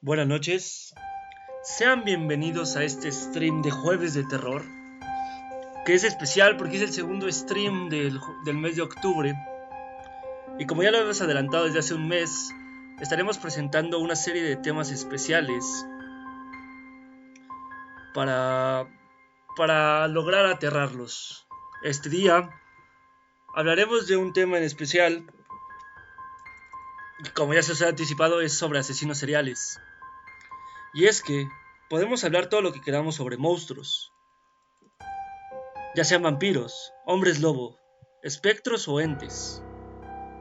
Buenas noches, sean bienvenidos a este stream de Jueves de Terror, que es especial porque es el segundo stream del mes de octubre. Y como ya lo hemos adelantado desde hace un mes, estaremos presentando una serie de temas especiales para lograr aterrarlos. Este día hablaremos de un tema en especial, que como ya se os ha anticipado es sobre asesinos seriales. Y es que podemos hablar todo lo que queramos sobre monstruos, ya sean vampiros, hombres lobo, espectros o entes,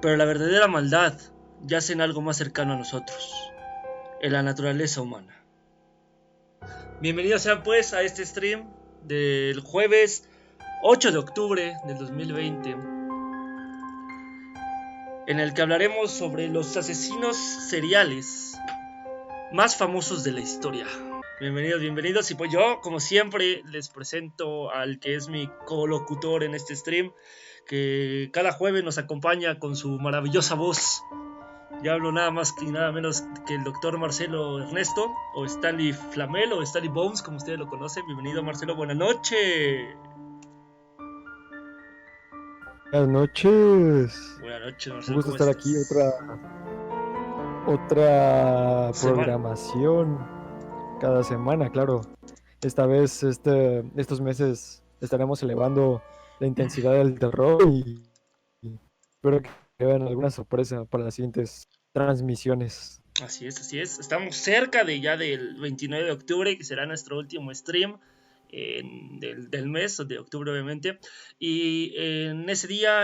pero la verdadera maldad yace en algo más cercano a nosotros, en la naturaleza humana. Bienvenidos sean pues a este stream del jueves 8 de octubre del 2020, en el que hablaremos sobre los asesinos seriales más famosos de la historia. Bienvenidos, y pues yo, como siempre, les presento al que es mi colocutor en este stream, que cada jueves nos acompaña con su maravillosa voz. Ya hablo nada más y nada menos que el doctor Marcelo Ernesto, o Stanley Flamel, o Stanley Bones, como ustedes lo conocen. Bienvenido, Marcelo, buenas noches. Buenas noches. Buenas noches, Un Marcelo, gusto ¿cómo estar estás? aquí, otra Semana. programación cada semana, claro. Esta vez, estos meses estaremos elevando la intensidad del terror y espero que vean alguna sorpresa para las siguientes transmisiones. Así es. Estamos cerca de ya del 29 de octubre, que será nuestro último stream del mes, de octubre obviamente. Y en ese día,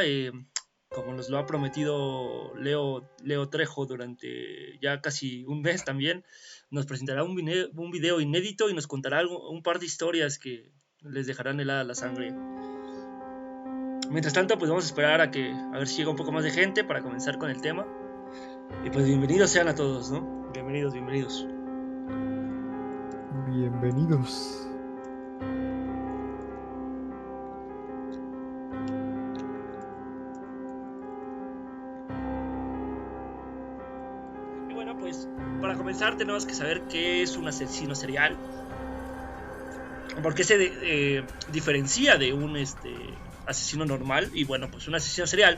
como nos lo ha prometido Leo Trejo durante ya casi un mes también, nos presentará un video inédito y nos contará un par de historias que les dejarán helada la sangre. Mientras tanto, pues vamos a esperar a ver si llega un poco más de gente para comenzar con el tema. Y pues bienvenidos sean a todos, ¿no? Bienvenidos. Bienvenidos. Y bueno, pues para comenzar tenemos que saber qué es un asesino serial. ¿Por qué se diferencia de un asesino normal? Y bueno, pues un asesino serial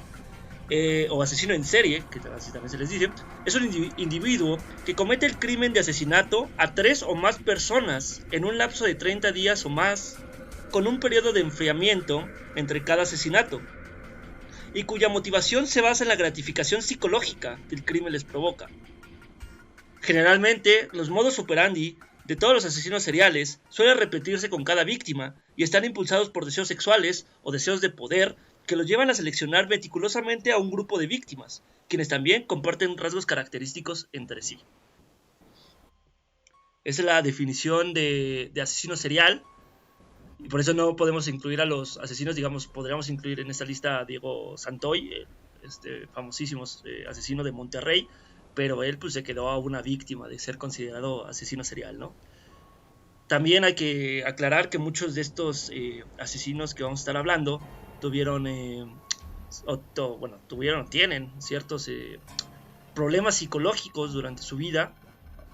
o asesino en serie, que así también se les dice, es un individuo que comete el crimen de asesinato a 3 o más personas en un lapso de 30 días o más, con un periodo de enfriamiento entre cada asesinato, y cuya motivación se basa en la gratificación psicológica que el crimen les provoca. Generalmente, los modus operandi de todos los asesinos seriales suelen repetirse con cada víctima y están impulsados por deseos sexuales o deseos de poder que los llevan a seleccionar meticulosamente a un grupo de víctimas, quienes también comparten rasgos característicos entre sí. Esa es la definición de asesino serial, y por eso no podemos incluir a los asesinos, digamos, podríamos incluir en esta lista a Diego Santoy, famosísimo asesino de Monterrey, pero él pues se quedó a una víctima de ser considerado asesino serial, ¿no? También hay que aclarar que muchos de estos asesinos que vamos a estar hablando tuvieron, tienen ciertos problemas psicológicos durante su vida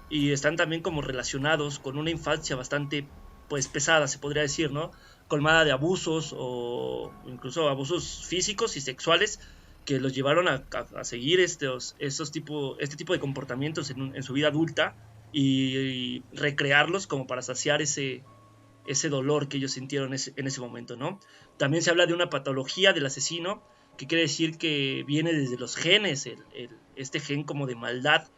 y están también como relacionados con una infancia bastante pues pesada, se podría decir, ¿no? Colmada de abusos o incluso abusos físicos y sexuales que los llevaron a seguir este tipo de comportamientos en su vida adulta y recrearlos como para saciar ese dolor que ellos sintieron en ese momento, ¿no? También se habla de una patología del asesino, que quiere decir que viene desde los genes, este gen como de maldad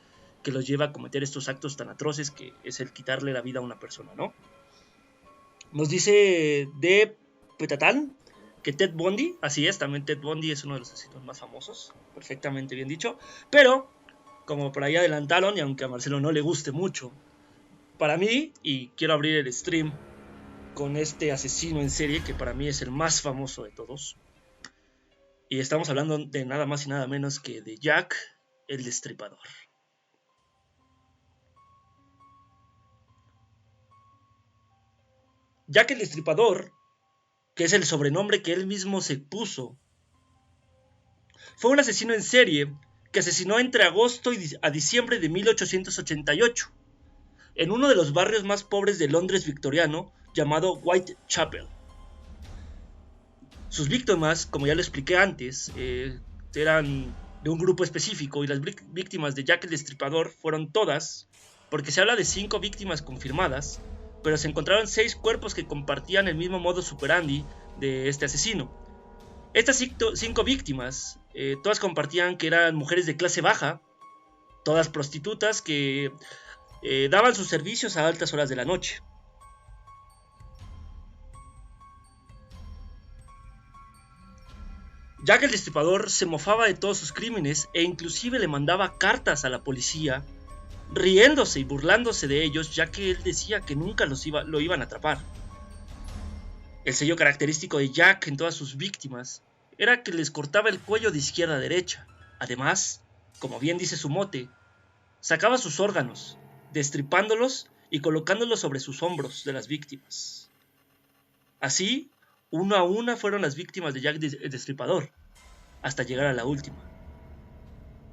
que los lleva a cometer estos actos tan atroces que es el quitarle la vida a una persona, ¿no? Nos dice de Petatán que Ted Bundy, así es, también Ted Bundy es uno de los asesinos más famosos, perfectamente bien dicho, pero como por ahí adelantaron, y aunque a Marcelo no le guste mucho, para mí, y quiero abrir el stream con este asesino en serie que para mí es el más famoso de todos, y estamos hablando de nada más y nada menos que de Jack el Destripador. Jack el Destripador, que es el sobrenombre que él mismo se puso, fue un asesino en serie que asesinó entre agosto a diciembre de 1888 en uno de los barrios más pobres de Londres victoriano llamado Whitechapel. Sus víctimas, como ya lo expliqué antes, eran de un grupo específico, y las víctimas de Jack el Destripador fueron todas, porque se habla de 5 víctimas confirmadas, pero se encontraron 6 cuerpos que compartían el mismo modus operandi de este asesino. Estas 5 víctimas, todas compartían que eran mujeres de clase baja, todas prostitutas que daban sus servicios a altas horas de la noche. Jack el Destripador se mofaba de todos sus crímenes e inclusive le mandaba cartas a la policía, riéndose y burlándose de ellos, ya que él decía que nunca lo iban a atrapar. El sello característico de Jack en todas sus víctimas era que les cortaba el cuello de izquierda a derecha. Además, como bien dice su mote, sacaba sus órganos, destripándolos y colocándolos sobre sus hombros de las víctimas. Así, una a una fueron las víctimas de Jack el Destripador, hasta llegar a la última.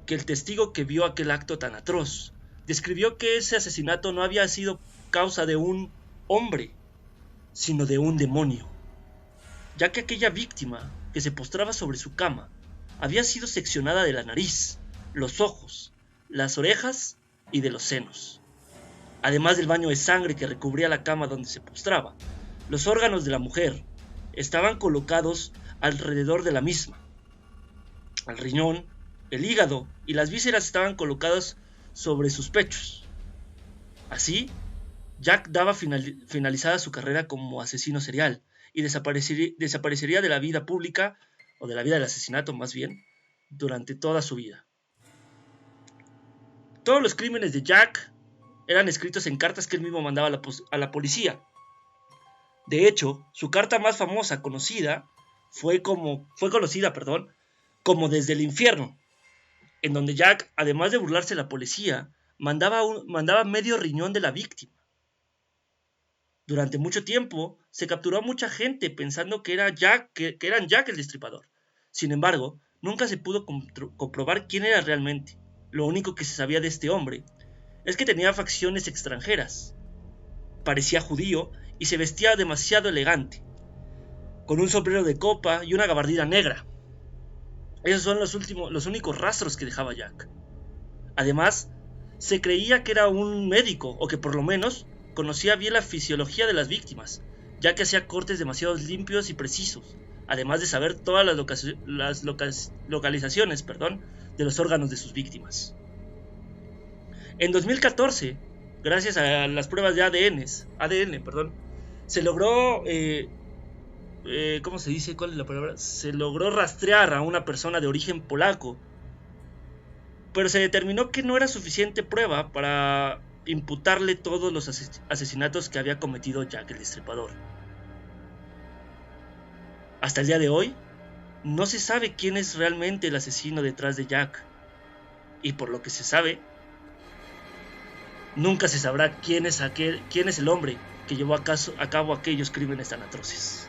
Que el testigo que vio aquel acto tan atroz describió que ese asesinato no había sido causa de un hombre, sino de un demonio, ya que aquella víctima que se postraba sobre su cama había sido seccionada de la nariz, los ojos, las orejas y de los senos. Además del baño de sangre que recubría la cama donde se postraba, los órganos de la mujer estaban colocados alrededor de la misma. El riñón, el hígado y las vísceras estaban colocadas sobre sus pechos. Así, Jack daba finalizada su carrera como asesino serial y desaparecería de la vida pública, o de la vida del asesinato más bien, durante toda su vida. Todos los crímenes de Jack eran escritos en cartas que él mismo mandaba a la policía. De hecho, su carta más famosa fue conocida como Desde el Infierno, en donde Jack, además de burlarse de la policía, mandaba medio riñón de la víctima. Durante mucho tiempo se capturó a mucha gente pensando que eran Jack el Destripador. Sin embargo, nunca se pudo comprobar quién era realmente. Lo único que se sabía de este hombre es que tenía facciones extranjeras. Parecía judío y se vestía demasiado elegante, con un sombrero de copa y una gabardina negra. Esos son los únicos rastros que dejaba Jack. Además, se creía que era un médico, o que por lo menos conocía bien la fisiología de las víctimas, ya que hacía cortes demasiado limpios y precisos, además de saber todas las localizaciones de los órganos de sus víctimas. En 2014, gracias a las pruebas de ADN, se logró, ¿cómo se dice? ¿Cuál es la palabra? Se logró rastrear a una persona de origen polaco, pero se determinó que no era suficiente prueba para imputarle todos los asesinatos que había cometido Jack el Destripador. Hasta el día de hoy, no se sabe quién es realmente el asesino detrás de Jack, y por lo que se sabe, nunca se sabrá quién es el hombre que llevó a cabo aquellos crímenes tan atroces.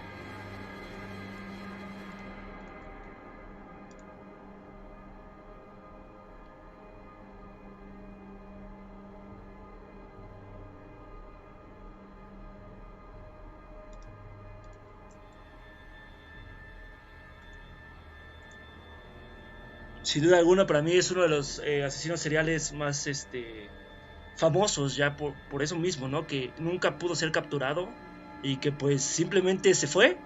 Sin duda alguna, para mí es uno de los asesinos seriales más famosos, ya por eso mismo, ¿no? Que nunca pudo ser capturado y que pues simplemente se fue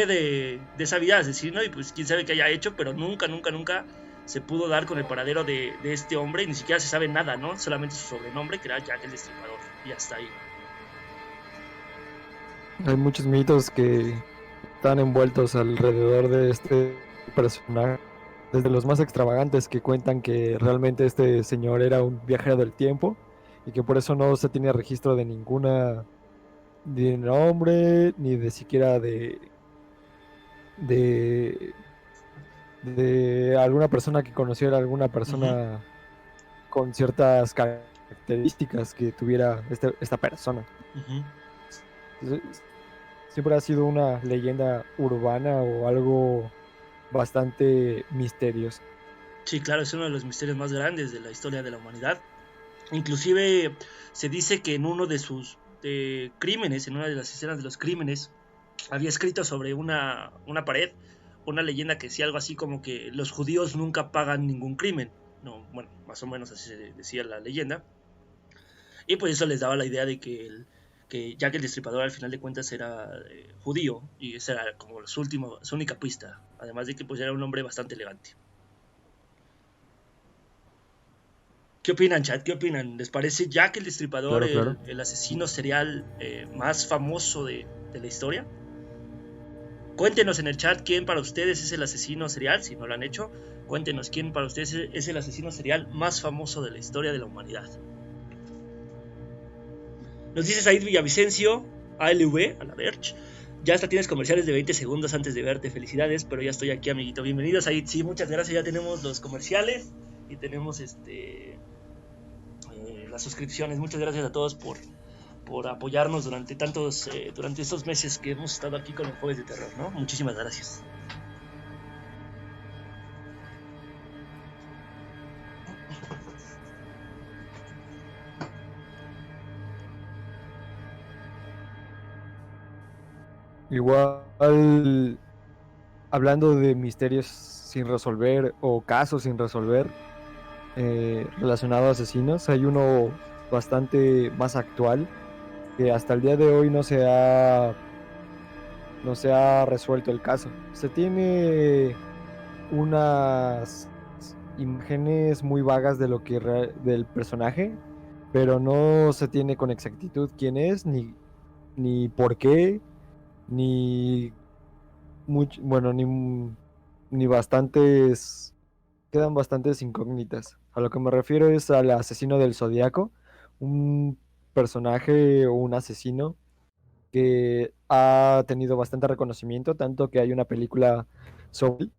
de esa vida de asesino, y pues quién sabe qué haya hecho, pero nunca se pudo dar con el paradero de este hombre, y ni siquiera se sabe nada, ¿no? Solamente su sobrenombre, que era Jack el Destripador, y hasta ahí. Hay muchos mitos que están envueltos alrededor de este personaje. desde los más extravagantes que cuentan que realmente este señor era un viajero del tiempo y que por eso no se tenía registro de ninguna, de nombre, ni de siquiera de, de alguna persona que conociera a alguna Ujú, persona con ciertas características que tuviera esta persona. ujú. Siempre ha sido una leyenda urbana o algo bastante misterioso. Sí, claro, es uno de los misterios más grandes de la historia de la humanidad. Inclusive se dice que en uno de sus crímenes, en una de las escenas de los crímenes, había escrito sobre una pared una leyenda que decía algo así como que los judíos nunca pagan ningún crimen. No, bueno, más o menos así se decía la leyenda. Y pues eso les daba la idea de que Jack el Destripador al final de cuentas era judío y esa era como su única pista. Además de que pues era un hombre bastante elegante. ¿Qué opinan, chat? ¿Qué opinan? ¿Les parece Jack el Destripador Claro, claro. el asesino serial más famoso de la historia? Cuéntenos en el chat quién para ustedes es el asesino serial, si no lo han hecho. Cuéntenos quién para ustedes es el asesino serial más famoso de la historia de la humanidad. Nos dice Said Villavicencio, ALV, a la Verge. Ya hasta tienes comerciales de 20 segundos antes de verte. Felicidades, pero ya estoy aquí, amiguito. Bienvenido, Said. Sí, muchas gracias. Ya tenemos los comerciales y tenemos las suscripciones. Muchas gracias a todos por apoyarnos durante estos meses que hemos estado aquí con los jueves de terror, ¿no? Muchísimas gracias. Igual, hablando de misterios sin resolver o casos sin resolver relacionados a asesinos, hay uno bastante más actual que hasta el día de hoy no se ha resuelto el caso. Se tiene unas imágenes muy vagas de lo que del personaje, pero no se tiene con exactitud quién es, ni por qué, ni bueno, ni bastantes, quedan bastantes incógnitas. A lo que me refiero es al asesino del Zodiaco, un personaje o un asesino que ha tenido bastante reconocimiento, tanto que hay una película sobre él,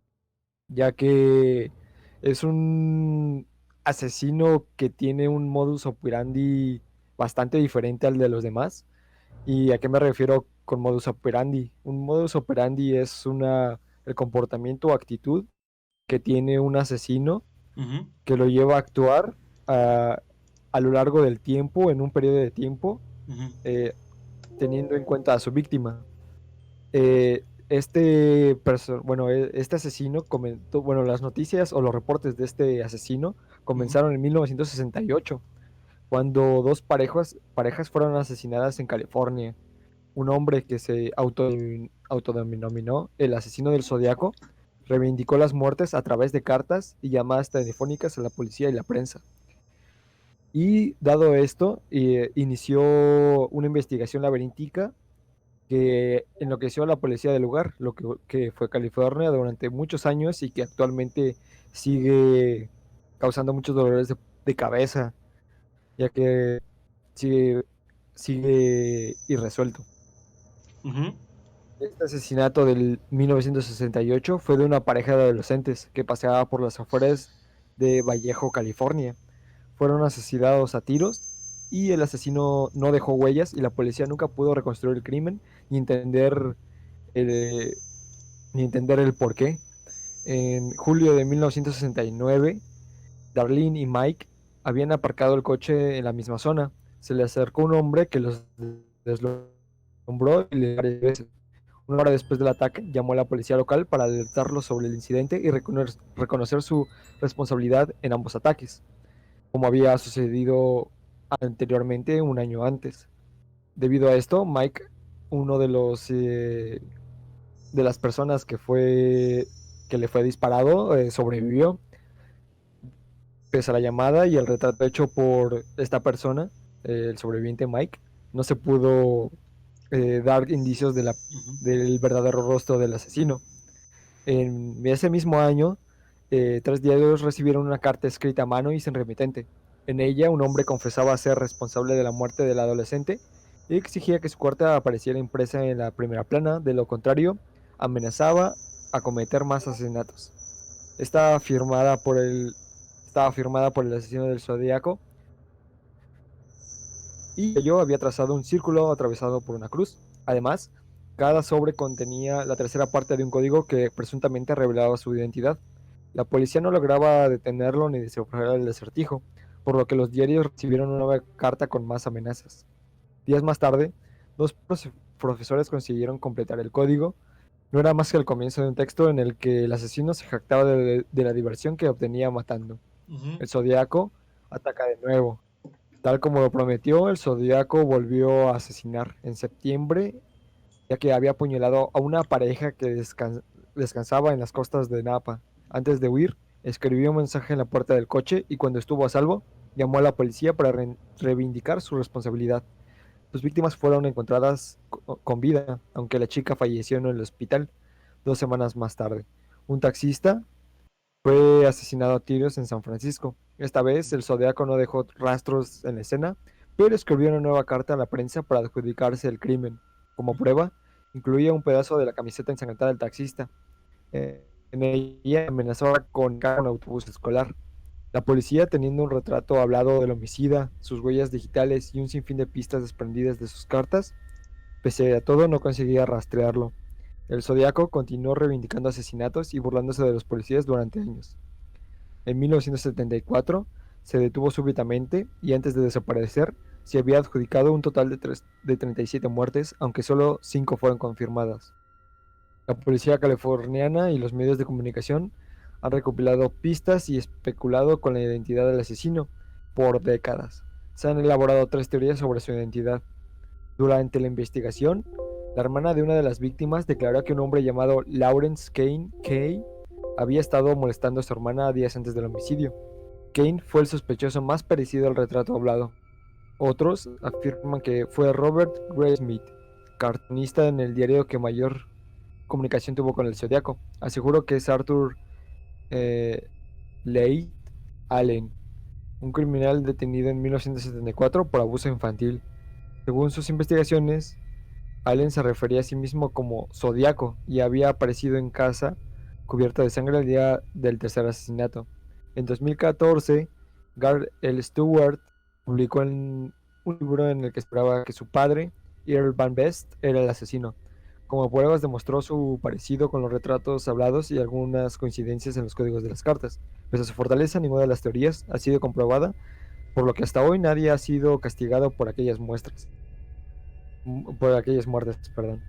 ya que es un asesino que tiene un modus operandi bastante diferente al de los demás. ¿Y a qué me refiero con modus operandi? Un modus operandi es el comportamiento o actitud que tiene un asesino Ujú, que lo lleva a actuar a, a lo largo del tiempo, en un periodo de tiempo, ujú, eh, teniendo en cuenta a su víctima. Este asesino comentó, bueno, las noticias o los reportes de este asesino ujú, comenzaron en 1968, cuando dos parejas fueron asesinadas en California. Un hombre que se autodenominó el asesino del Zodiaco reivindicó las muertes a través de cartas y llamadas telefónicas a la policía y la prensa. Y dado esto, inició una investigación laberíntica que enloqueció a la policía del lugar, que fue California durante muchos años y que actualmente sigue causando muchos dolores de cabeza, ya que sigue, sigue irresuelto. ujú, Este asesinato del 1968 fue de una pareja de adolescentes que paseaba por las afueras de Vallejo, California. Fueron asesinados a tiros y el asesino no dejó huellas y la policía nunca pudo reconstruir el crimen ni el, ni entender el porqué. En julio de 1969, Darlene y Mike habían aparcado el coche en la misma zona. Se le acercó un hombre que los deslumbró y le varias veces. Una hora después del ataque, llamó a la policía local para alertarlos sobre el incidente y reconocer su responsabilidad en ambos ataques, como había sucedido anteriormente un año antes. Debido a esto, Mike, uno de las personas que le fue disparado, sobrevivió. Pese a la llamada y el retrato hecho por esta persona, el sobreviviente Mike, no se pudo dar indicios ujú. del verdadero rostro del asesino. En ese mismo año, 3 diarios recibieron una carta escrita a mano y sin remitente. En ella, un hombre confesaba ser responsable de la muerte del adolescente y exigía que su carta apareciera impresa en la primera plana, de lo contrario, amenazaba a cometer más asesinatos. Estaba firmada por el, estaba firmada por el asesino del Zodíaco y yo había trazado un círculo atravesado por una cruz. Además, cada sobre contenía la tercera parte de un código que presuntamente revelaba su identidad. La policía no lograba detenerlo ni descifrar el acertijo, por lo que los diarios recibieron una nueva carta con más amenazas. Días más tarde, dos profesores consiguieron completar el código. No era más que el comienzo de un texto en el que el asesino se jactaba de la diversión que obtenía matando. Ujú. El Zodíaco ataca de nuevo. Tal como lo prometió, el Zodíaco volvió a asesinar en septiembre, ya que había apuñalado a una pareja que descansaba en las costas de Napa. Antes de huir, escribió un mensaje en la puerta del coche y cuando estuvo a salvo, llamó a la policía para reivindicar su responsabilidad. Sus víctimas fueron encontradas con vida, aunque la chica falleció en el hospital 2 semanas más tarde. Un taxista fue asesinado a tiros en San Francisco. Esta vez el Zodiaco no dejó rastros en la escena, pero escribió una nueva carta a la prensa para adjudicarse el crimen. Como prueba, incluía un pedazo de la camiseta ensangrentada del taxista. En ella amenazaba con caer un autobús escolar. La policía, teniendo un retrato hablado del homicida, sus huellas digitales y un sinfín de pistas desprendidas de sus cartas, pese a todo no conseguía rastrearlo. El Zodiaco continuó reivindicando asesinatos y burlándose de los policías durante años. En 1974 se detuvo súbitamente y antes de desaparecer se había adjudicado un total de 37 muertes, aunque solo 5 fueron confirmadas. La policía californiana y los medios de comunicación han recopilado pistas y especulado con la identidad del asesino por décadas. Se han elaborado 3 teorías sobre su identidad. Durante la investigación, la hermana de una de las víctimas declaró que un hombre llamado Lawrence Kane Kay había estado molestando a su hermana días antes del homicidio. Kane fue el sospechoso más parecido al retrato hablado. Otros afirman que fue Robert Graysmith, cartonista en el diario que mayor comunicación tuvo con el Zodiaco. Aseguró que es Arthur eh, Leigh Allen, un criminal detenido en 1974 por abuso infantil. Según sus investigaciones, Allen se refería a sí mismo como Zodiaco y había aparecido en casa cubierto de sangre el día del tercer asesinato. En 2014, Garth L. Stewart publicó un libro en el que esperaba que su padre, Earl Van Best, era el asesino. Como pruebas demostró su parecido con los retratos hablados y algunas coincidencias en los códigos de las cartas. Pese a su fortaleza, ninguna de las teorías ha sido comprobada, por lo que hasta hoy nadie ha sido castigado por aquellas muertes, perdón.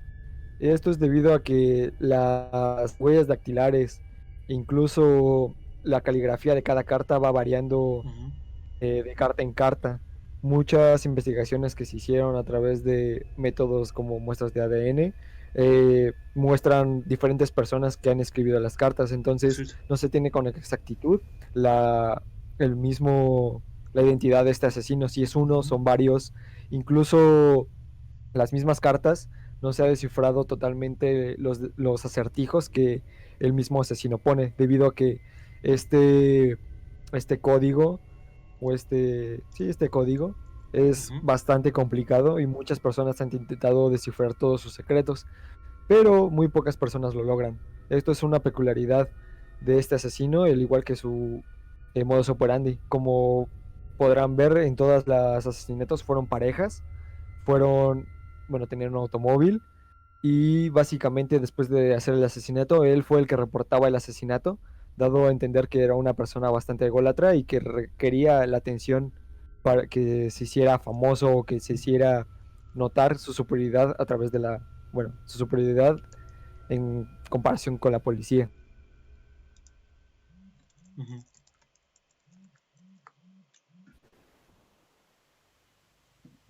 Esto es debido a que las huellas dactilares, incluso la caligrafía de cada carta va variando Ujú. de carta en carta. Muchas investigaciones que se hicieron a través de métodos como muestras de ADN muestran diferentes personas que han escrito las cartas, entonces Sí. no se tiene con exactitud la, el mismo, la identidad de este asesino, si es uno, son varios, incluso las mismas cartas no se ha descifrado totalmente los acertijos que el mismo asesino pone, debido a que este, este código este código es Ujú. bastante complicado y muchas personas han intentado descifrar todos sus secretos, pero muy pocas personas lo logran. Esto es una peculiaridad de este asesino, al igual que su modus operandi. Como podrán ver, en todas las asesinatos fueron parejas, fueron, bueno, tenían un automóvil y básicamente después de hacer el asesinato, él fue el que reportaba el asesinato, dado a entender que era una persona bastante ególatra y que requería la atención para que se hiciera famoso o que se hiciera notar su superioridad a través de su superioridad en comparación con la policía. Ujú.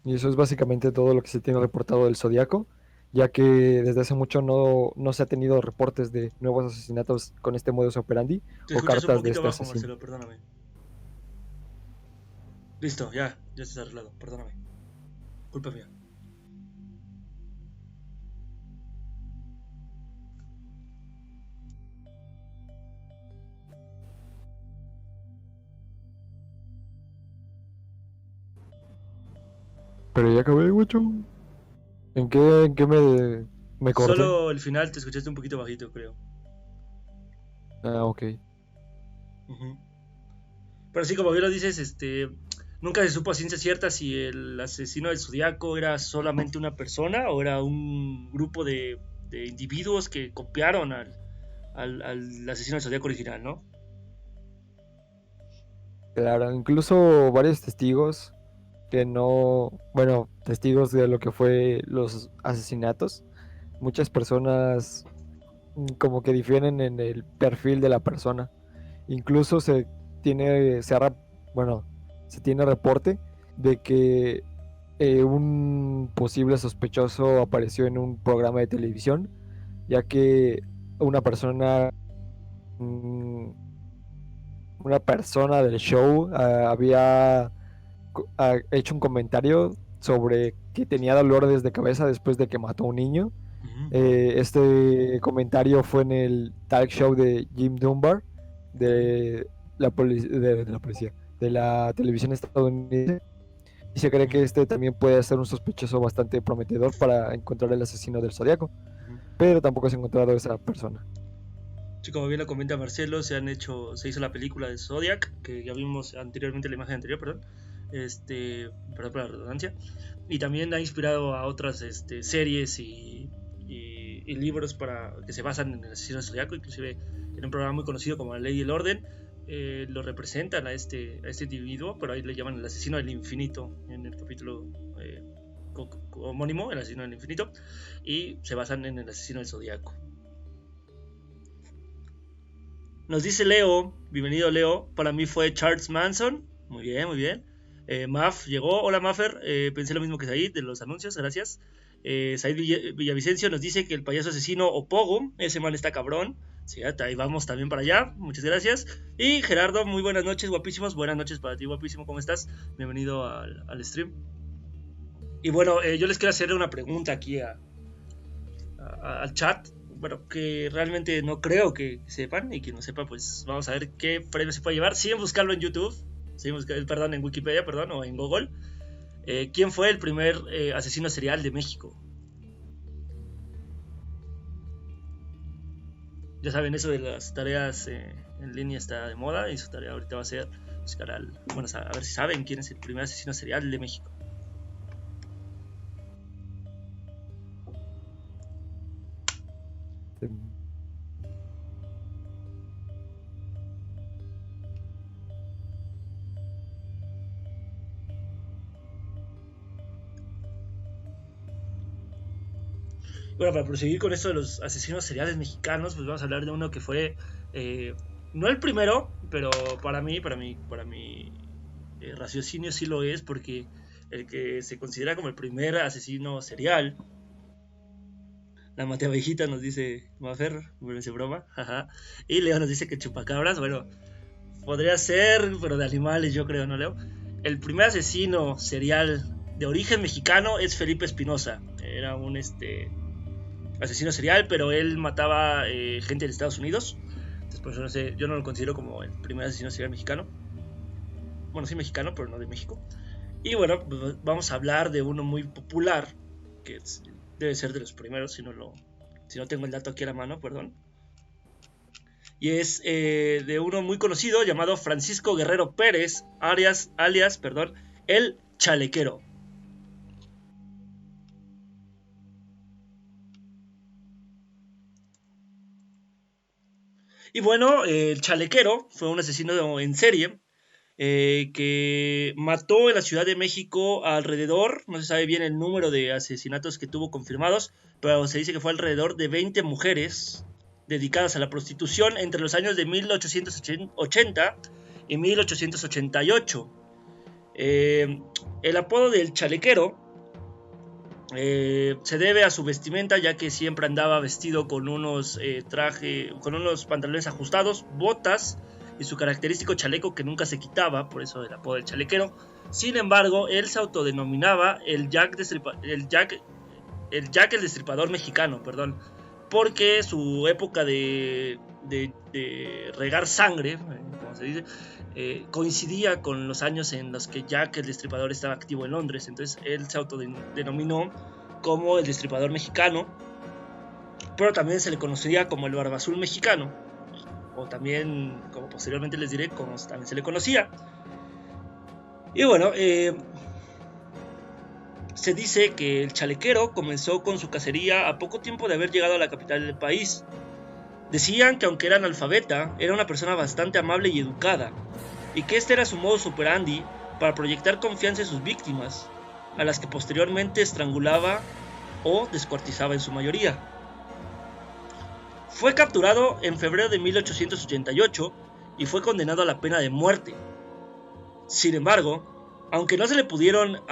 Y eso es básicamente todo lo que se tiene reportado del Zodíaco, ya que desde hace mucho no se ha tenido reportes de nuevos asesinatos con este modus operandi Te o escuchas un cartas de poquito este bajo, asesino. Marcelo, perdóname. Listo, ya está arreglado, perdóname. Culpa mía. Pero ya acabé, guacho. ¿En qué me corté? Solo el final te escuchaste un poquito bajito, creo. Ah, ok. Ujú. Pero sí, como bien lo dices, nunca se supo a ciencia cierta si el asesino del Zodíaco era solamente una persona o era un grupo de individuos que copiaron al asesino del Zodíaco original, ¿no? Claro, incluso varios testigos que no, bueno, testigos de lo que fue los asesinatos, muchas personas como que difieren en el perfil de la persona. Incluso tiene, se ha, rap- bueno, se tiene reporte de que un posible sospechoso apareció en un programa de televisión, ya que una persona, mm, una persona del show había hecho un comentario sobre que tenía dolores de cabeza después de que mató a un niño. Ujú. Este comentario fue en el talk show de Jim Dunbar Ok. de de la policía, de la televisión estadounidense. Y se cree que Ujú, este también puede ser un sospechoso bastante prometedor para encontrar el asesino del Zodíaco, ujú. pero tampoco se ha encontrado esa persona. Sí, como bien lo comenta Marcelo, se hizo la película de Zodiac, que ya vimos anteriormente, la imagen anterior, perdón. Perdón por la redundancia. Y también ha inspirado a otras series y libros que se basan en el asesino del Zodiaco, inclusive en un programa muy conocido como La Ley y el Orden. Lo representan a este individuo, pero ahí le llaman el asesino del infinito en el capítulo homónimo, el asesino del infinito, y se basan en el asesino del Zodiaco. Nos dice Leo, bienvenido Leo, para mí fue Charles Manson, muy bien, muy bien. Maf llegó, hola Maffer, pensé lo mismo que Said de los anuncios, gracias. Said Villavicencio nos dice que el payaso asesino o Pogo, ese man está cabrón. Sí, ahí vamos también para allá, muchas gracias. Y Gerardo, muy buenas noches, guapísimos, buenas noches para ti, guapísimo, ¿cómo estás? Bienvenido al stream. Y bueno, yo les quiero hacer una pregunta aquí al chat. Bueno, que realmente no creo que sepan, y quien no sepa, pues vamos a ver qué premio se puede llevar. Siguen buscarlo en YouTube, perdón, en Wikipedia, perdón, o en Google. ¿Quién fue el primer asesino serial de México? Ya saben, eso de las tareas en línea está de moda, y su tarea ahorita va a ser buscar bueno, a ver si saben quién es el primer asesino serial de México. Bueno, para proseguir con esto de los asesinos seriales mexicanos, pues vamos a hablar de uno que fue, eh, no el primero, pero para mi raciocinio sí lo es, porque el que se considera como el primer asesino serial, la Matea Abejita nos dice Mafer, bueno, ese broma, jaja, y Leo nos dice que chupacabras, bueno, podría ser, pero de animales yo creo, ¿no, Leo? El primer asesino serial de origen mexicano es Felipe Espinosa, era un asesino serial, pero él mataba gente de Estados Unidos. Entonces, por eso no sé, yo no lo considero como el primer asesino serial mexicano. Bueno, sí mexicano, pero no de México. Y bueno, pues vamos a hablar de uno muy popular, que debe ser de los primeros, si no tengo el dato aquí a la mano, perdón. Y es de uno muy conocido llamado Francisco Guerrero Pérez, alias, perdón, el Chalequero. Y bueno, el Chalequero fue un asesino en serie que mató en la Ciudad de México alrededor, no se sabe bien el número de asesinatos que tuvo confirmados, pero se dice que fue alrededor de 20 mujeres dedicadas a la prostitución entre los años de 1880 y 1888. Eh, el apodo del chalequero se debe a su vestimenta, ya que siempre andaba vestido con con unos pantalones ajustados, botas y su característico chaleco que nunca se quitaba, por eso el apodo del chalequero. Sin embargo, él se autodenominaba el Destripador mexicano, perdón, porque su época de regar sangre, como se dice, coincidía con los años en los que Jack el Destripador estaba activo en Londres. Entonces él se autodenominó como el Destripador Mexicano, pero también se le conocía como el Barba Azul Mexicano, o también, como posteriormente les diré, como también se le conocía. Y bueno, se dice que el chalequero comenzó con su cacería a poco tiempo de haber llegado a la capital del país. Decían que aunque era analfabeta, era una persona bastante amable y educada, y que este era su modus operandi para proyectar confianza en sus víctimas, a las que posteriormente estrangulaba o descuartizaba en su mayoría. Fue capturado en febrero de 1888 y fue condenado a la pena de muerte. Sin embargo, aunque no se le pudieron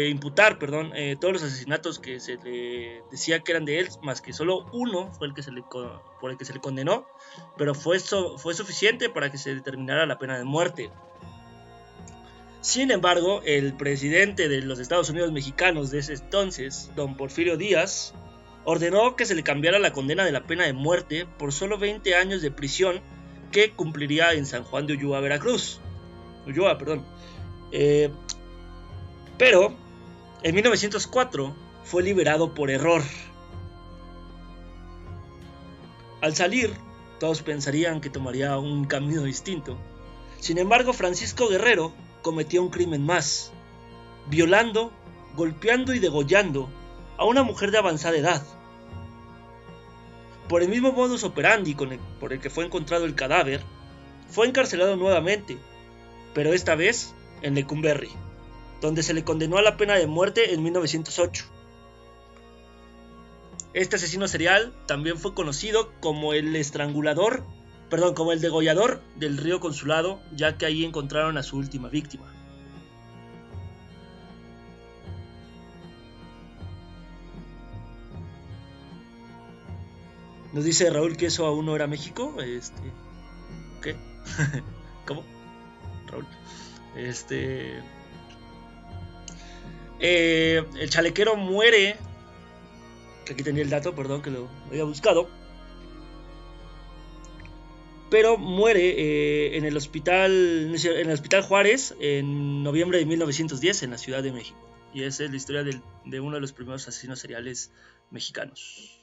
imputar todos los asesinatos que se le decía que eran de él, más que solo uno fue por el que se le condenó, pero fue suficiente para que se determinara la pena de muerte. Sin embargo, el presidente de los Estados Unidos mexicanos de ese entonces, don Porfirio Díaz, ordenó que se le cambiara la condena de la pena de muerte por solo 20 años de prisión que cumpliría en San Juan de Ulloa, Veracruz. Pero en 1904 fue liberado por error. Al salir, todos pensarían que tomaría un camino distinto. Sin embargo, Francisco Guerrero cometió un crimen más, violando, golpeando y degollando a una mujer de avanzada edad. Por el mismo modus operandi por el que fue encontrado el cadáver, fue encarcelado nuevamente, pero esta vez en Lecumberri, donde se le condenó a la pena de muerte en 1908. Este asesino serial también fue conocido como el como el degollador del Río Consulado, ya que ahí encontraron a su última víctima. Nos dice Raúl que eso aún no era México. ¿Qué? ¿Cómo? Raúl. El chalequero muere. Que aquí tenía el dato, perdón, que lo había buscado. Pero muere en el hospital Juárez en noviembre de 1910 en la Ciudad de México. Y esa es la historia de uno de los primeros asesinos seriales mexicanos.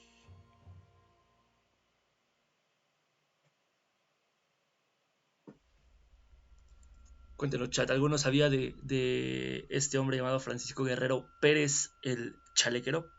Cuéntenos, chat, ¿alguno sabía de este hombre llamado Francisco Guerrero Pérez el Chalequero?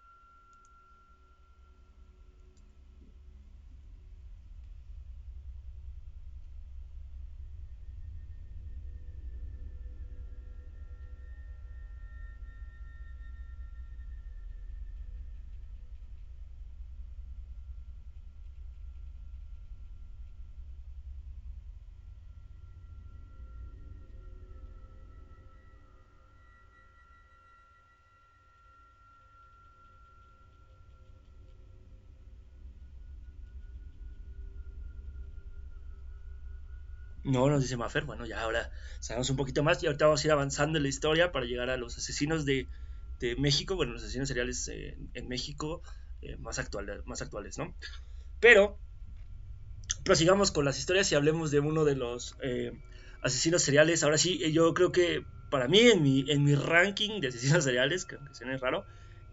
No, nos dice Mafer. Bueno, ya ahora sabemos un poquito más y ahorita vamos a ir avanzando en la historia para llegar a los asesinos de México, bueno, los asesinos seriales en México más actuales, ¿no? Pero prosigamos con las historias y hablemos de uno de los asesinos seriales. Ahora sí, yo creo que para mí en mi ranking de asesinos seriales, que aunque suene raro,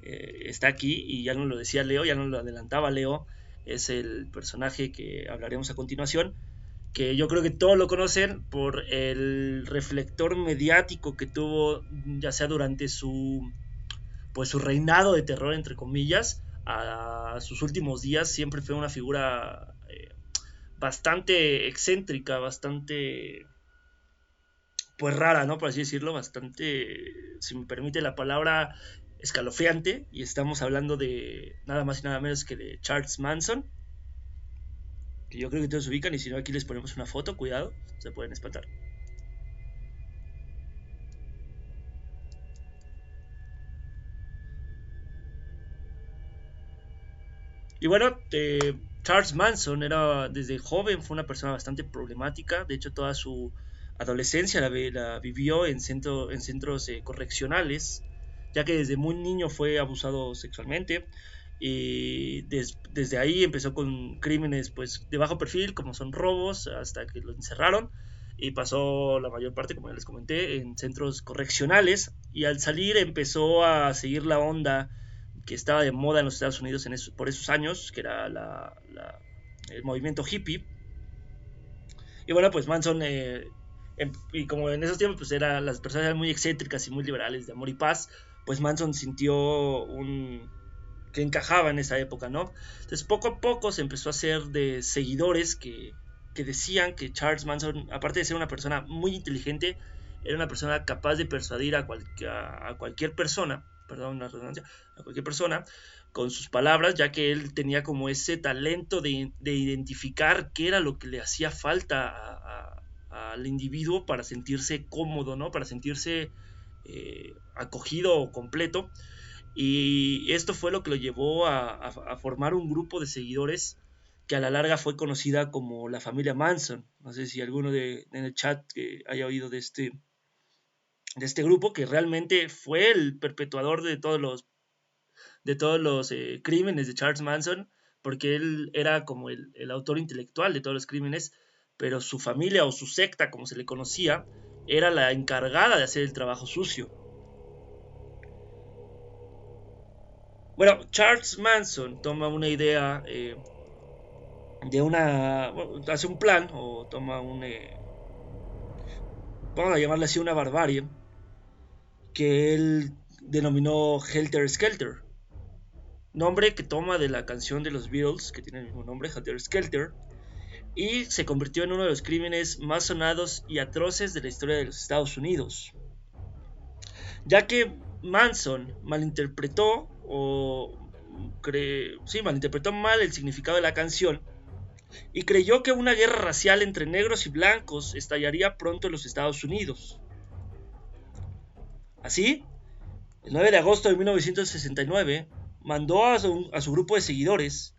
está aquí y ya nos lo decía Leo, ya nos lo adelantaba Leo, es el personaje que hablaremos a continuación, que yo creo que todos lo conocen por el reflector mediático que tuvo, ya sea durante su reinado de terror, entre comillas, a sus últimos días. Siempre fue una figura bastante excéntrica, bastante pues rara, ¿no? Por así decirlo, bastante, si me permite la palabra, escalofriante. Y estamos hablando de nada más y nada menos que de Charles Manson, que yo creo que todos se ubican, y si no aquí les ponemos una foto, cuidado, se pueden espantar. Y bueno, Charles Manson era desde joven, fue una persona bastante problemática. De hecho, toda su adolescencia la vivió en centros correccionales, ya que desde muy niño fue abusado sexualmente. Y desde ahí empezó con crímenes pues de bajo perfil, como son robos, hasta que lo encerraron. y pasó la mayor parte, como ya les comenté, en centros correccionales, y al salir empezó a seguir la onda que estaba de moda en los Estados Unidos por esos años, que era el movimiento hippie. Y bueno, pues Manson, y como en esos tiempos pues las personas eran muy excéntricas y muy liberales, de amor y paz, pues Manson sintió que encajaba en esa época, ¿no? Entonces poco a poco se empezó a hacer de seguidores que decían que Charles Manson, aparte de ser una persona muy inteligente, era una persona capaz de persuadir a cualquier persona, perdón la redundancia, a cualquier persona con sus palabras, ya que él tenía como ese talento de identificar qué era lo que le hacía falta al individuo para sentirse cómodo, ¿no? Para sentirse acogido o completo. Y esto fue lo que lo llevó a formar un grupo de seguidores que a la larga fue conocida como la familia Manson. No sé si alguno en el chat que haya oído de este grupo, que realmente fue el perpetuador de todos los crímenes de Charles Manson, porque él era como el autor intelectual de todos los crímenes, pero su familia o su secta, como se le conocía, era la encargada de hacer el trabajo sucio. Bueno, Charles Manson toma una idea hace un plan, o toma vamos a llamarle así, una barbarie, que él denominó Helter Skelter, nombre que toma de la canción de los Beatles, que tiene el mismo nombre, Helter Skelter, y se convirtió en uno de los crímenes más sonados y atroces de la historia de los Estados Unidos, ya que Manson malinterpretó mal el significado de la canción y creyó que una guerra racial entre negros y blancos estallaría pronto en los Estados Unidos. Así, el 9 de agosto de 1969, mandó a su grupo de seguidores,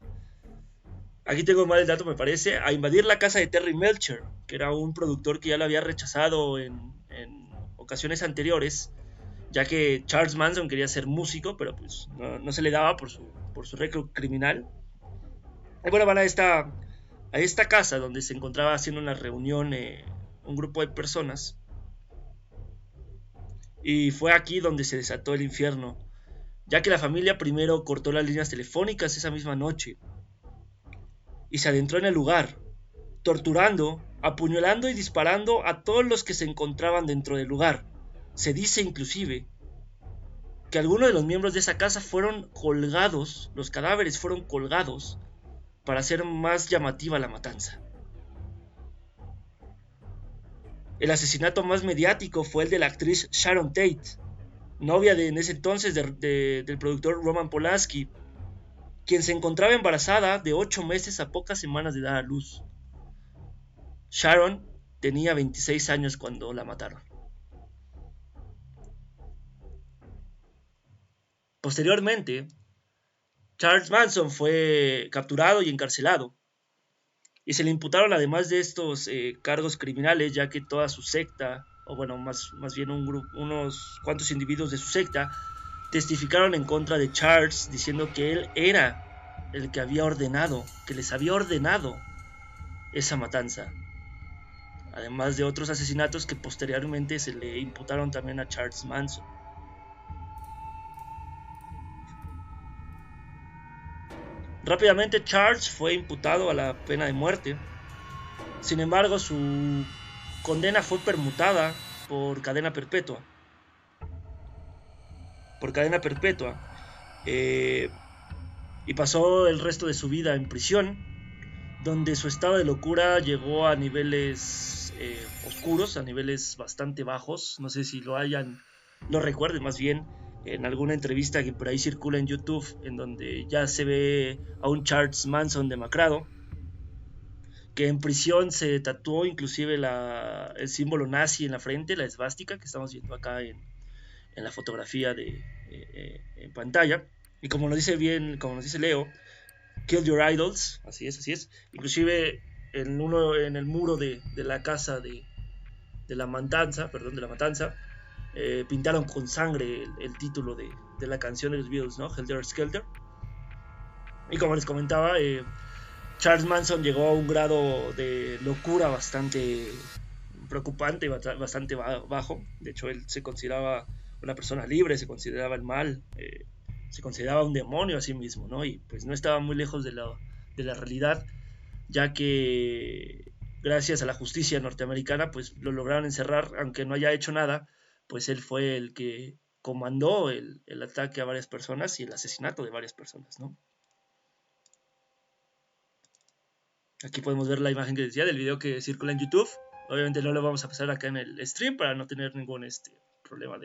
aquí tengo mal el dato me parece, a invadir la casa de Terry Melcher, que era un productor que ya lo había rechazado en ocasiones anteriores, ya que Charles Manson quería ser músico, pero pues no se le daba por su récord criminal. Y bueno, van a esta casa donde se encontraba haciendo una reunión un grupo de personas, y fue aquí donde se desató el infierno, ya que la familia primero cortó las líneas telefónicas esa misma noche y se adentró en el lugar, torturando, apuñalando y disparando a todos los que se encontraban dentro del lugar. Se dice inclusive que algunos de los miembros de esa casa fueron colgados, los cadáveres fueron colgados para hacer más llamativa la matanza. El asesinato más mediático fue el de la actriz Sharon Tate, novia en ese entonces del productor Roman Polanski, quien se encontraba embarazada de 8 meses a pocas semanas de dar a luz. Sharon tenía 26 años cuando la mataron. Posteriormente, Charles Manson fue capturado y encarcelado, y se le imputaron además de estos cargos criminales, ya que toda su secta, o bueno, más bien unos cuantos individuos de su secta, testificaron en contra de Charles, diciendo que él era el que les había ordenado esa matanza, además de otros asesinatos que posteriormente se le imputaron también a Charles Manson. Rápidamente Charles fue imputado a la pena de muerte. Sin embargo, su condena fue permutada por cadena perpetua. Y pasó el resto de su vida en prisión, donde su estado de locura llegó a niveles oscuros, a niveles bastante bajos. No sé si lo recuerden más bien en alguna entrevista que por ahí circula en YouTube, en donde ya se ve a un Charles Manson demacrado, que en prisión se tatuó inclusive el símbolo nazi en la frente, la esvástica que estamos viendo acá en la fotografía en pantalla. Y como nos dice Leo, kill your idols, así es. Inclusive en el muro de la casa de la matanza, pintaron con sangre el título de la canción de los Beatles, ¿no? Helter Skelter. Y como les comentaba, Charles Manson llegó a un grado de locura bastante preocupante y bastante bajo. De hecho, él se consideraba una persona libre, se consideraba el mal, se consideraba un demonio a sí mismo, ¿no? Y pues no estaba muy lejos de la realidad, ya que gracias a la justicia norteamericana, pues lo lograron encerrar, aunque no haya hecho nada, pues él fue el que comandó el ataque a varias personas y el asesinato de varias personas, ¿no? Aquí podemos ver la imagen que decía del video que circula en YouTube. Obviamente no lo vamos a pasar acá en el stream para no tener ningún problema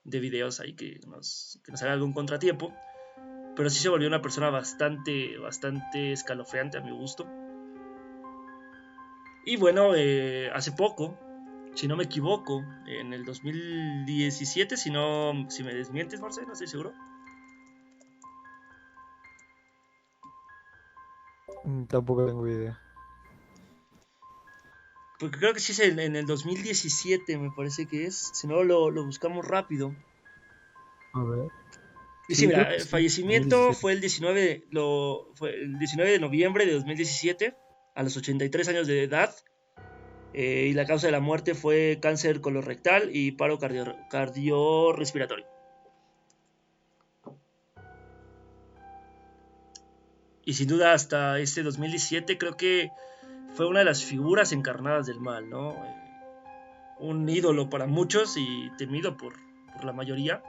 de videos ahí que nos haga algún contratiempo. Pero sí se volvió una persona bastante escalofriante a mi gusto. Y bueno, hace poco, si no me equivoco, en el 2017, si me desmientes, Marcelo, no estoy seguro. Tampoco tengo idea. Porque creo que sí es en el 2017, me parece que es. Si no, lo buscamos rápido. A ver. Y sí, Sí, creo mira, que el sí. fallecimiento 2017. fue fue el 19 de noviembre de 2017, a los 83 años de edad. Y la causa de la muerte fue cáncer colorectal y paro cardiorrespiratorio. Y sin duda hasta este 2017 creo que fue una de las figuras encarnadas del mal, ¿no? Un ídolo para muchos y temido por la mayoría.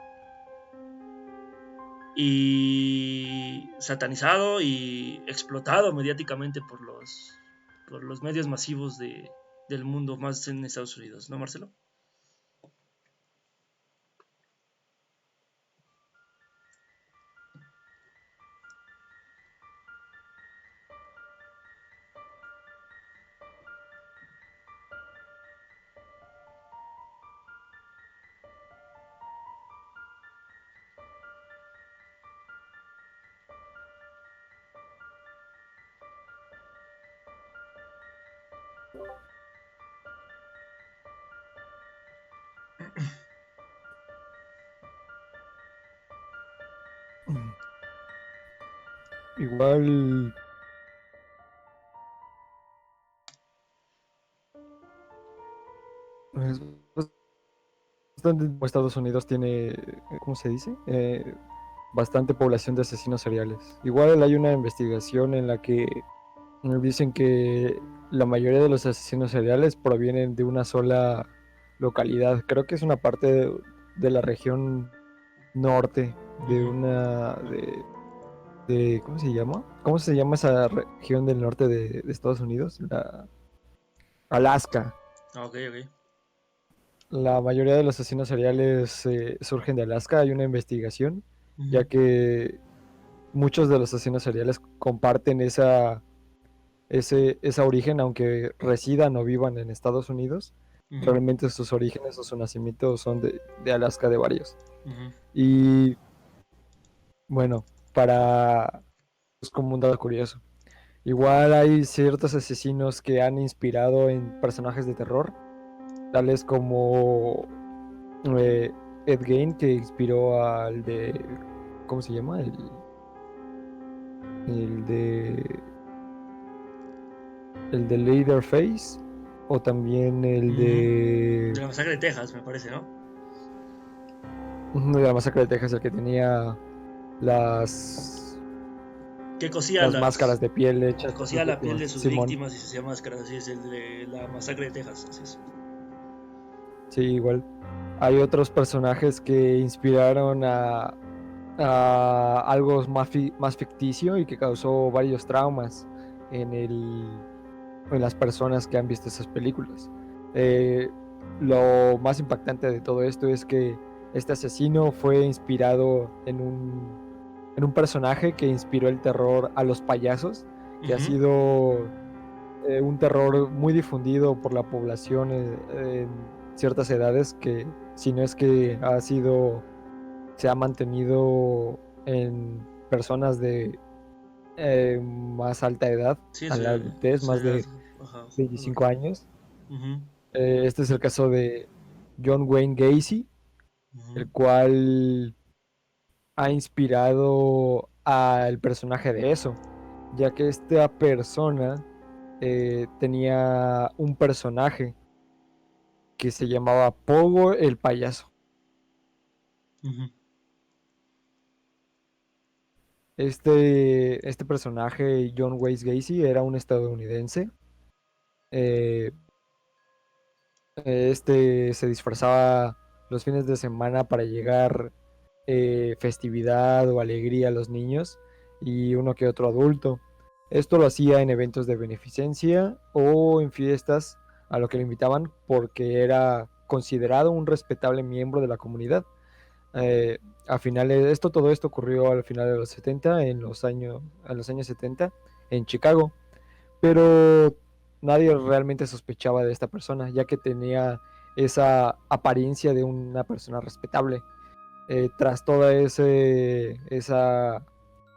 Y satanizado y explotado mediáticamente por los medios masivos del mundo, más en Estados Unidos, ¿no, Marcelo? Igual. Es bastante. Estados Unidos tiene. ¿Cómo se dice? Bastante población de asesinos seriales. Igual hay una investigación en la que dicen que la mayoría de los asesinos seriales provienen de una sola localidad. Creo que es una parte de la región norte de Uh-huh. una ¿cómo se llama? ¿Cómo se llama esa región del norte de Estados Unidos? La Alaska. Ok, ok. La mayoría de los asesinos seriales surgen de Alaska. Hay una investigación, Uh-huh. ya que muchos de los asesinos seriales comparten esa origen, aunque residan o vivan en Estados Unidos. Uh-huh. Realmente sus orígenes o su nacimiento son de Alaska, de varios. Uh-huh. Y bueno, es como un dato curioso. Igual hay ciertos asesinos que han inspirado en personajes de terror, tales como eh, Ed Gein, que inspiró al de, ¿cómo se llama? El de el de Leatherface, o también el Uh-huh. de De la masacre de Texas, me parece, ¿no? de la Masacre de Texas, el que tenía las Que cosía las máscaras de piel hechas por cosía sus la piel víctimas. de sus Simón, víctimas y se hacía máscaras, así es el de la masacre de Texas, así es. sí, igual. Hay otros personajes que inspiraron a algo más ficticio y que causó varios traumas en en las personas que han visto esas películas. Eh, lo más impactante de todo esto es que este asesino fue inspirado en un personaje que inspiró el terror a los payasos, que ha Uh-huh. sido un terror muy difundido por la población en ciertas edades, que si no es que se ha mantenido en personas de más alta edad, Sí, a la adultez, su más edad, de ajá, 25 años. uh-huh. Este es el caso de John Wayne Gacy, Uh-huh. el cual ha inspirado al personaje de eso, ya que esta persona tenía un personaje que se llamaba Pogo el payaso. Ujú. Este personaje, John Wayne Gacy, era un estadounidense. Eh, se disfrazaba los fines de semana para llegar festividad o alegría a los niños y uno que otro adulto. Esto lo hacía en eventos de beneficencia o en fiestas a lo que lo invitaban porque era considerado un respetable miembro de la comunidad. Eh, todo esto ocurrió al final de los 70, a los años 70 en Chicago, pero nadie realmente sospechaba de esta persona, ya que tenía esa apariencia de una persona respetable. Tras toda esa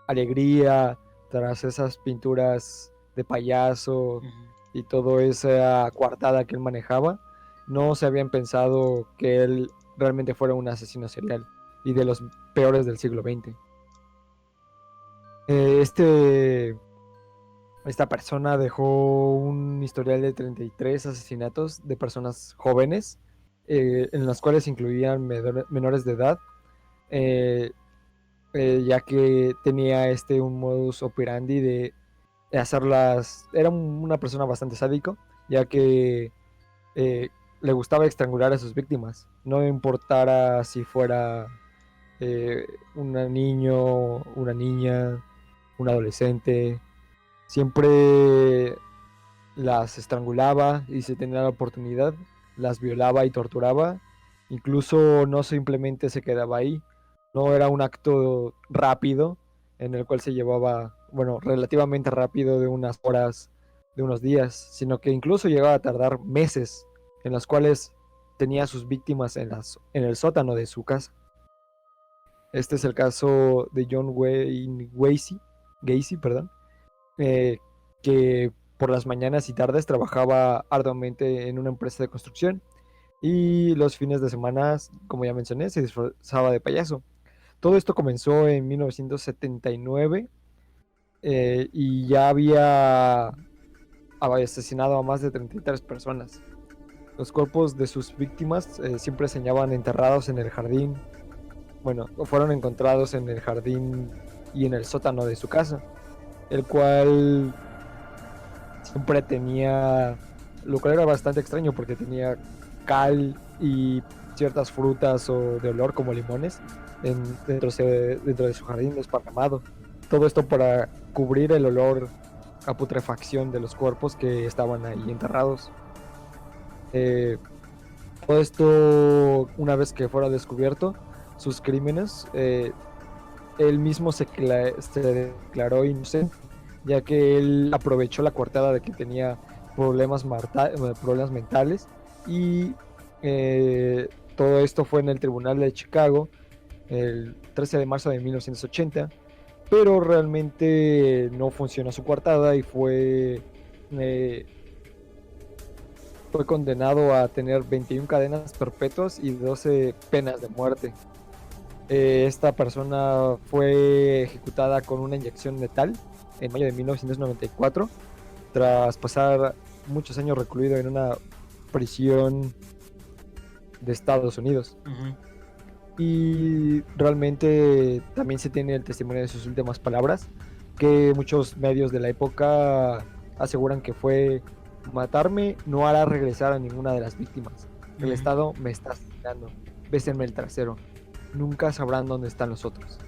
alegría, tras esas pinturas de payaso Ujú. y toda esa coartada que él manejaba, no se habían pensado que él realmente fuera un asesino serial y de los peores del siglo XX. Eh, este, Esta persona dejó un historial de 33 asesinatos de personas jóvenes, en las cuales incluían menores de edad, eh, ya que tenía un modus operandi de hacerlas. Era una persona bastante sádico, ya que eh, le gustaba estrangular a sus víctimas, no importara si fuera eh, un niño, una niña, un adolescente. Siempre las estrangulaba y si tenía la oportunidad, las violaba y torturaba. Incluso no simplemente se quedaba ahí, no era un acto rápido en el cual se llevaba, bueno, relativamente rápido de unas horas, de unos días, sino que incluso llegaba a tardar meses en los cuales tenía a sus víctimas en el sótano de su casa. Este es el caso de John Wayne Gacy, perdón, eh, que por las mañanas y tardes trabajaba arduamente en una empresa de construcción y los fines de semana, como ya mencioné, se disfrazaba de payaso. Todo esto comenzó en 1979 y ya había asesinado a más de 33 personas. Los cuerpos de sus víctimas siempre se hallaban enterrados en el jardín. Bueno, fueron encontrados en el jardín y en el sótano de su casa, el cual siempre tenía, lo cual era bastante extraño porque tenía cal y ciertas frutas o de olor como limones dentro de su jardín desparramado. Todo esto para cubrir el olor a putrefacción de los cuerpos que estaban ahí enterrados. Eh, Todo esto, una vez que fuera descubierto sus crímenes, él mismo se declaró inocente, ya que él aprovechó la coartada de que tenía problemas mentales y todo esto fue en el Tribunal de Chicago el 13 de marzo de 1980, pero realmente no funcionó su coartada y eh, fue condenado a tener 21 cadenas perpetuas y 12 penas de muerte. Esta persona fue ejecutada con una inyección letal en mayo de 1994, tras pasar muchos años recluido en una prisión de Estados Unidos. Ujú. Y realmente también se tiene el testimonio de sus últimas palabras, que muchos medios de la época aseguran que fue: matarme no hará regresar a ninguna de las víctimas. El Ujú. Estado me está asesinando. Bésenme el trasero. Nunca sabrán dónde están los otros.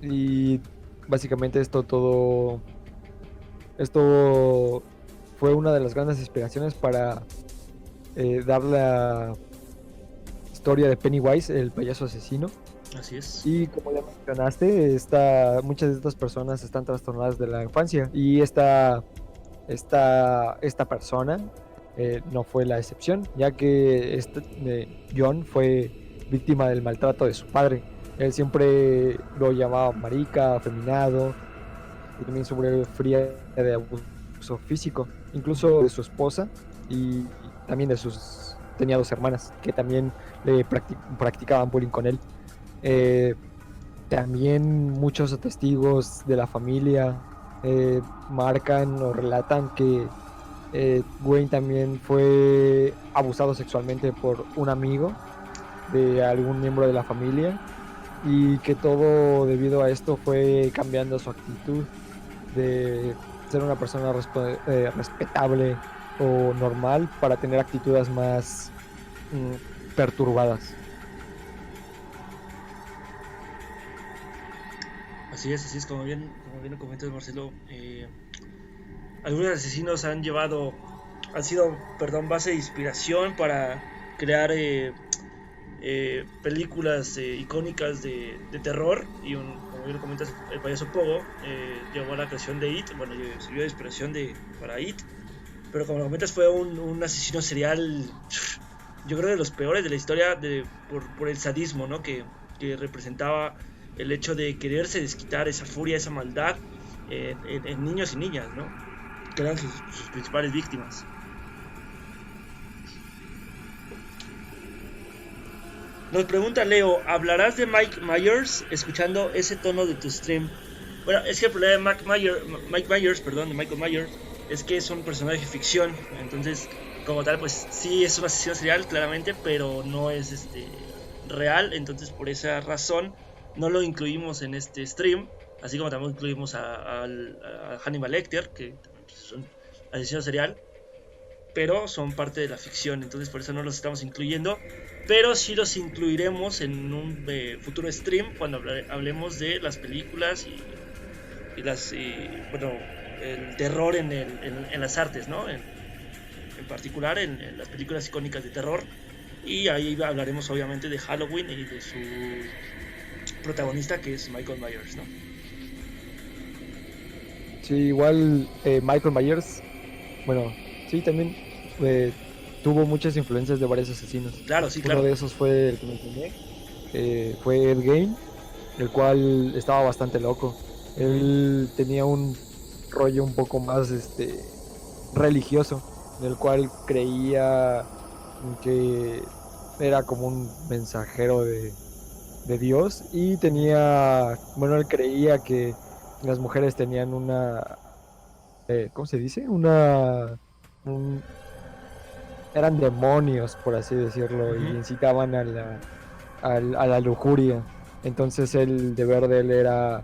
Y básicamente esto fue una de las grandes inspiraciones para dar la historia de Pennywise, el payaso asesino. Así es. Y como ya mencionaste, muchas de estas personas están trastornadas de la infancia y esta persona no fue la excepción, ya que John fue víctima del maltrato de su padre. Él siempre lo llamaba marica, afeminado, y también sufría de abuso físico, incluso de su esposa, y también tenía dos hermanas que también le practicaban bullying con él. Eh, también muchos testigos de la familia marcan o relatan que Wayne también fue abusado sexualmente por un amigo de algún miembro de la familia y que todo debido a esto fue cambiando su actitud de ser una persona respetable o normal para tener actitudes más perturbadas. Así es, como bien lo comentas, Marcelo. Algunos asesinos han sido, perdón, base de inspiración para crear películas icónicas de terror. Y como bien lo comentas, el payaso Pogo llevó a la creación de It, bueno, sirvió de inspiración para It. Pero como lo comentas, fue un asesino serial, yo creo de los peores de la historia por el sadismo, ¿no? Que representaba el hecho de quererse desquitar esa furia, esa maldad en niños y niñas, ¿no? Que eran sus principales víctimas. Nos pregunta Leo, ¿hablarás de Mike Myers escuchando ese tono de tu stream? Bueno, es que el problema de Mike Myers, perdón, de Michael Myers, es que es un personaje de ficción. Entonces, como tal, pues sí es un asesino serial, claramente, pero no es real. Entonces, por esa razón, no lo incluimos en este stream. Así como también incluimos a Hannibal Lecter, que también pues, es un asesino serial, pero son parte de la ficción, entonces por eso no los estamos incluyendo, pero sí los incluiremos en un futuro stream cuando hablemos de las películas bueno, el terror en las artes, ¿no? En particular en las películas icónicas de terror, y ahí hablaremos obviamente de Halloween y de su protagonista, que es Michael Myers, ¿no? Sí, igual Michael Myers, bueno, sí, también eh, tuvo muchas influencias de varios asesinos. Claro, sí, Uno claro. de esos fue el que mencioné, fue Ed Gein, el cual estaba bastante loco. Ujú. Él tenía un rollo un poco más religioso, en el cual creía que era como un mensajero de Dios y tenía, bueno, él creía que las mujeres tenían ¿cómo se dice? Un- eran demonios, por así decirlo, y Ujú. incitaban a la lujuria. Entonces el deber de él era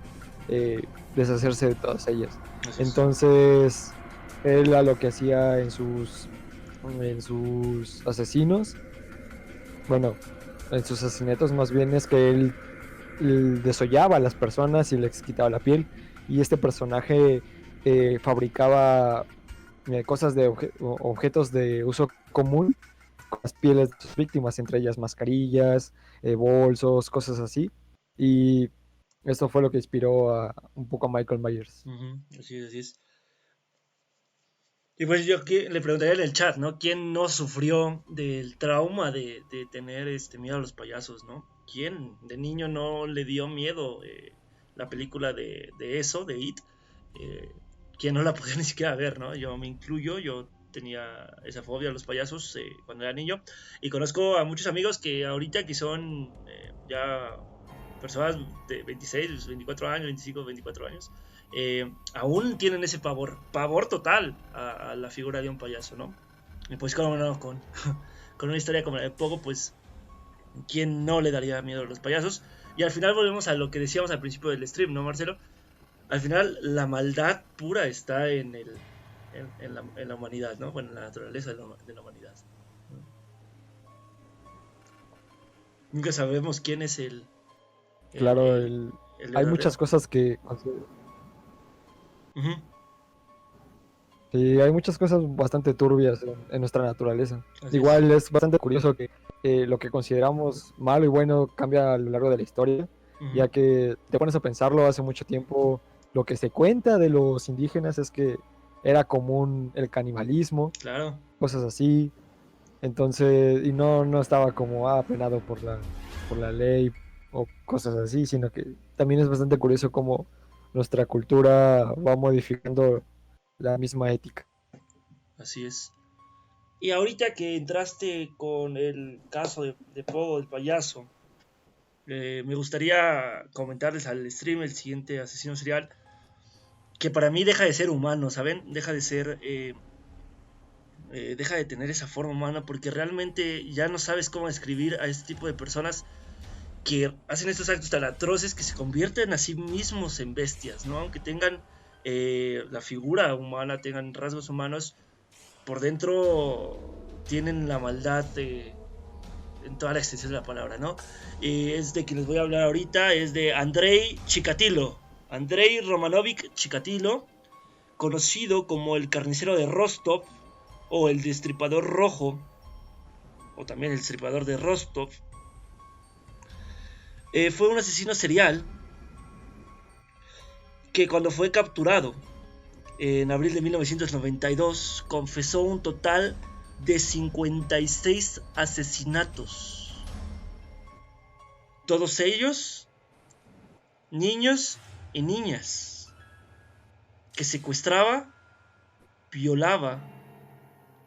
deshacerse de todas ellas. Así es. Entonces él a lo que hacía en sus asesinos, bueno, en sus asesinatos más bien es que él desollaba a las personas y les quitaba la piel. Y este personaje fabricaba cosas objetos de uso común con las pieles de sus víctimas, entre ellas mascarillas, bolsos, cosas así. Y esto fue lo que inspiró un poco a Michael Myers. Ujú. Así es, así es. Y pues yo le preguntaría en el chat, ¿no? ¿Quién no sufrió del trauma de tener miedo a los payasos, ¿no? ¿Quién de niño no le dio miedo la película de eso, de It? Eh, ¿Quién no la podía ni siquiera ver, ¿no? Yo me incluyo, yo tenía esa fobia a los payasos cuando era niño. Y conozco a muchos amigos que ahorita que son ya personas de 26, 24 años, 25, 24 años, aún tienen ese pavor total a la figura de un payaso, ¿no? Y pues como no, con una historia como la de Pogo, pues, ¿quién no le daría miedo a los payasos? Y al final volvemos a lo que decíamos al principio del stream, ¿no, Marcelo? Al final la maldad pura está en la humanidad, ¿no? Bueno, en la naturaleza de la humanidad. Nunca sabemos quién es el, Claro, el, el hay muchas verdadero. cosas Ujú. sí, hay muchas cosas bastante turbias en nuestra naturaleza. Así es. Igual es bastante curioso que lo que consideramos malo y bueno cambia a lo largo de la historia, Ujú. ya que te pones a pensarlo hace mucho tiempo, lo que se cuenta de los indígenas es que era común el canibalismo, Claro. cosas así, entonces, y no estaba como penado por la ley o cosas así, sino que también es bastante curioso cómo nuestra cultura va modificando la misma ética. Así es. Y ahorita que entraste con el caso de Pogo, el payaso, Me gustaría comentarles al stream el siguiente asesino serial, que para mí deja de ser humano, ¿saben? Deja de tener esa forma humana, porque realmente ya no sabes cómo describir a este tipo de personas que hacen estos actos tan atroces, que se convierten a sí mismos en bestias, ¿no? Aunque tengan la figura humana, tengan rasgos humanos, por dentro tienen la maldad en toda la extensión de la palabra, ¿no? Es de quien les voy a hablar ahorita, es de Andrei Chikatilo. Andrei Romanovich Chikatilo, conocido como el carnicero de Rostov o el destripador rojo, o también el destripador de Rostov, fue un asesino serial que cuando fue capturado en abril de 1992 confesó un total de 56 asesinatos. Todos ellos niños y niñas, que secuestraba, violaba,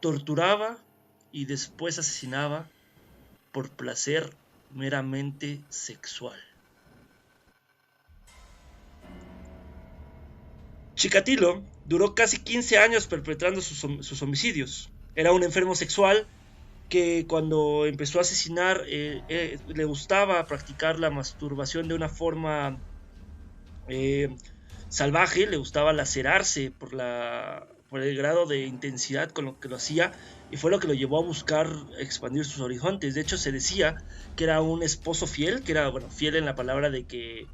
torturaba y después asesinaba por placer meramente sexual. Chikatilo duró casi 15 años perpetrando sus homicidios. Era un enfermo sexual que cuando empezó a asesinar le gustaba practicar la masturbación de una forma salvaje, le gustaba lacerarse por el grado de intensidad con lo que lo hacía, y fue lo que lo llevó a buscar expandir sus horizontes. De hecho, se decía que era un esposo fiel, que era, bueno, fiel en la palabra de que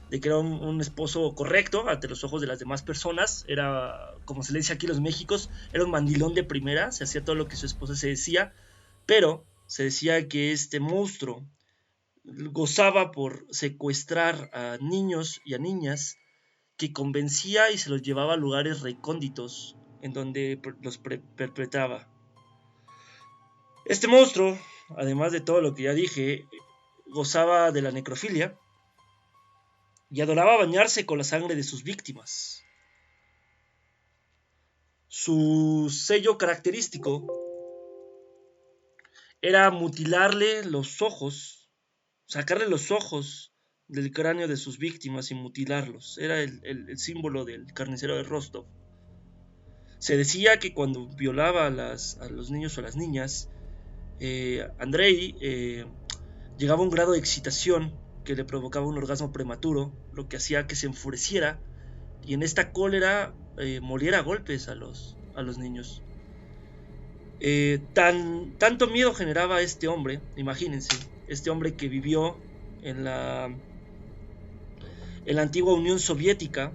era un esposo correcto ante los ojos de las demás personas. Era, como se le dice aquí en los Méxicos, era un mandilón de primera, se hacía todo lo que su esposa se decía, pero se decía que este monstruo gozaba por secuestrar a niños y a niñas, que convencía y se los llevaba a lugares recónditos en donde los perpetraba. Este monstruo, además de todo lo que ya dije, gozaba de la necrofilia y adoraba bañarse con la sangre de sus víctimas. Su sello característico era mutilarle los ojos, sacarle los ojos del cráneo de sus víctimas y mutilarlos. Era el símbolo del carnicero de Rostov. Se decía que cuando violaba a los niños o a las niñas, Andrei llegaba a un grado de excitación que le provocaba un orgasmo prematuro, lo que hacía que se enfureciera y en esta cólera moliera a golpes a los niños. Tanto miedo generaba este hombre, imagínense, este hombre que vivió en la antigua Unión Soviética,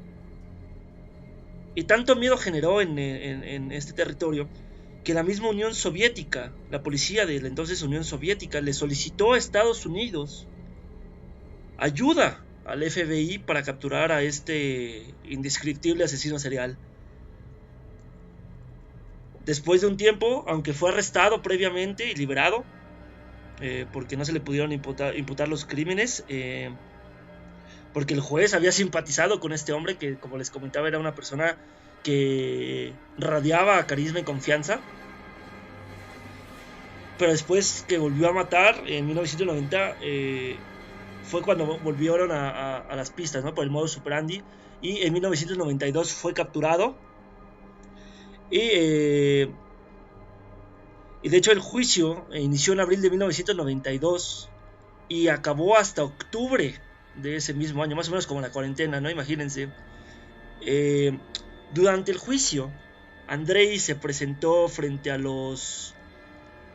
y tanto miedo generó en este territorio, que la misma Unión Soviética, la policía de la entonces Unión Soviética, le solicitó a Estados Unidos ayuda al FBI para capturar a este indescriptible asesino serial. Después de un tiempo, aunque fue arrestado previamente y liberado, porque no se le pudieron imputar los crímenes, porque el juez había simpatizado con este hombre, que como les comentaba era una persona que radiaba carisma y confianza. Pero después que volvió a matar en 1990, fue cuando volvieron a las pistas, ¿no? Por el modus operandi, y en 1992 fue capturado y de hecho el juicio inició en abril de 1992 y acabó hasta octubre de ese mismo año, más o menos como la cuarentena, ¿no? Imagínense. Durante el juicio, Andrei se presentó frente a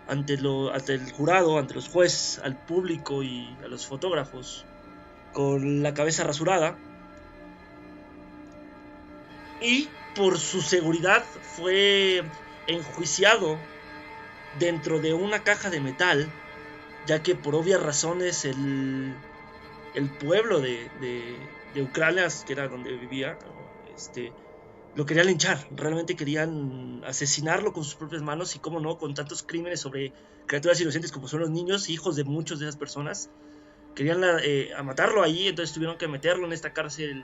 ante el jurado, ante los jueces, al público y a los fotógrafos, con la cabeza rasurada, y por su seguridad fue enjuiciado dentro de una caja de metal, ya que por obvias razones el pueblo de Ucrania, que era donde vivía, lo querían linchar. Realmente querían asesinarlo con sus propias manos, y cómo no, con tantos crímenes sobre criaturas inocentes como son los niños, hijos de muchas de esas personas. Querían a matarlo ahí, entonces tuvieron que meterlo en esta cárcel,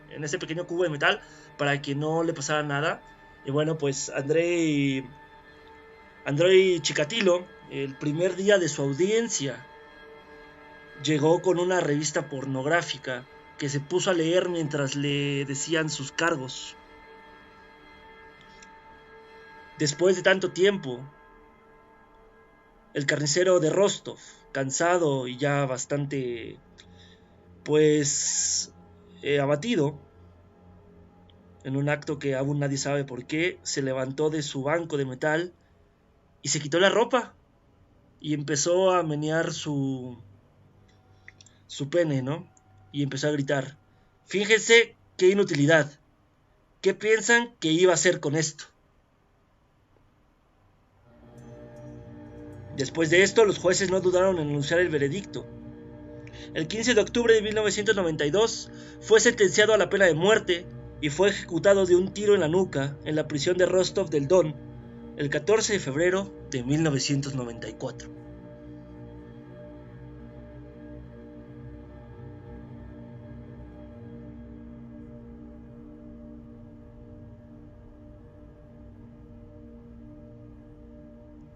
en este pequeño cubo de metal, para que no le pasara nada. Y bueno, pues Andrei Chikatilo, el primer día de su audiencia llegó con una revista pornográfica que se puso a leer mientras le decían sus cargos. Después de tanto tiempo, el carnicero de Rostov, cansado y ya bastante, pues, abatido, en un acto que aún nadie sabe por qué, se levantó de su banco de metal y se quitó la ropa y empezó a menear su pene, ¿no? Y empezó a gritar: fíjense qué inutilidad, ¿qué piensan que iba a hacer con esto? Después de esto, los jueces no dudaron en anunciar el veredicto. El 15 de octubre de 1992 fue sentenciado a la pena de muerte y fue ejecutado de un tiro en la nuca en la prisión de Rostov del Don el 14 de febrero de 1994.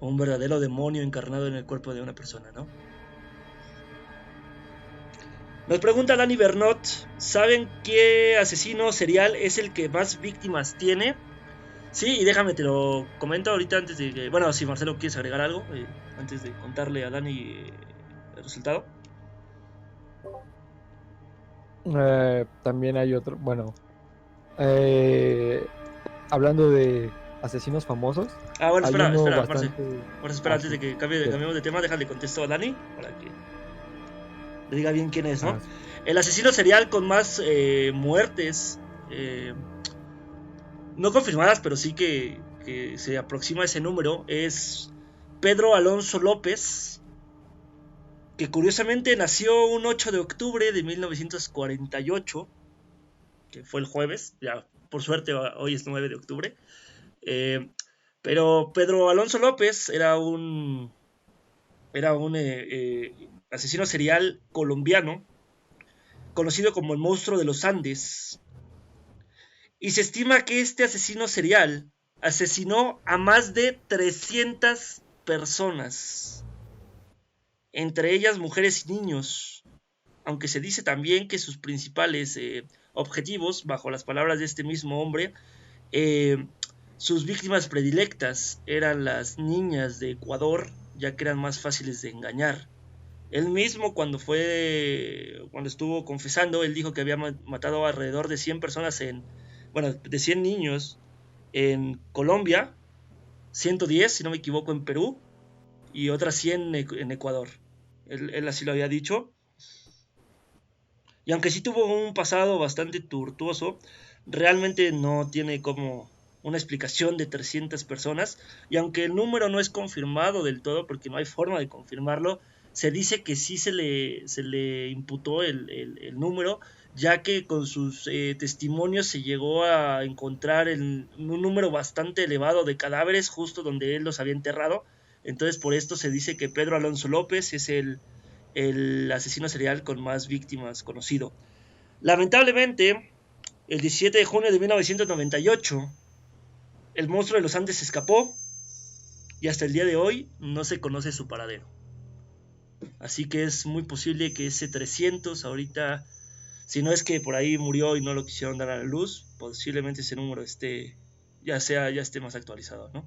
Un verdadero demonio encarnado en el cuerpo de una persona, ¿no? Nos pregunta Dani Bernot: ¿saben qué asesino serial es el que más víctimas tiene? Sí, y déjame te lo comento ahorita antes de que... Bueno, si Marcelo quieres agregar algo, antes de contarle a Dani el resultado. También hay otro, bueno, eh, hablando de asesinos famosos, Bueno, hay espera, uno espera, Marce. bastante... Espera, Ah, antes de sí, que cierto. cambiemos de tema, déjale contesto a Dani para que le diga bien quién es, ¿no? Ah, sí. El asesino serial con más muertes, no confirmadas, pero sí que se aproxima a ese número, es Pedro Alonso López, que curiosamente nació un 8 de octubre de 1948, que fue el jueves, ya por suerte hoy es 9 de octubre. Eh, pero Pedro Alonso López era un asesino serial colombiano, conocido como el monstruo de los Andes, y se estima que este asesino serial asesinó a más de 300 personas, entre ellas mujeres y niños, aunque se dice también que sus principales objetivos, bajo las palabras de este mismo hombre, eh, sus víctimas predilectas eran las niñas de Ecuador, ya que eran más fáciles de engañar. Él mismo cuando estuvo confesando, él dijo que había matado alrededor de 100 personas de 100 niños en Colombia, 110 si no me equivoco en Perú y otras 100 en Ecuador. Él así lo había dicho. Y aunque sí tuvo un pasado bastante tortuoso, realmente no tiene como una explicación de 300 personas. Y aunque el número no es confirmado del todo, porque no hay forma de confirmarlo, se dice que sí se le imputó el número, ya que con sus testimonios se llegó a encontrar un número bastante elevado de cadáveres justo donde él los había enterrado. Entonces por esto se dice que Pedro Alonso López es el asesino serial con más víctimas conocido. Lamentablemente, el 17 de junio de 1998, el monstruo de los Andes escapó y hasta el día de hoy no se conoce su paradero. Así que es muy posible que ese 300 ahorita, si no es que por ahí murió y no lo quisieron dar a la luz, posiblemente ese número ya esté más actualizado, ¿no?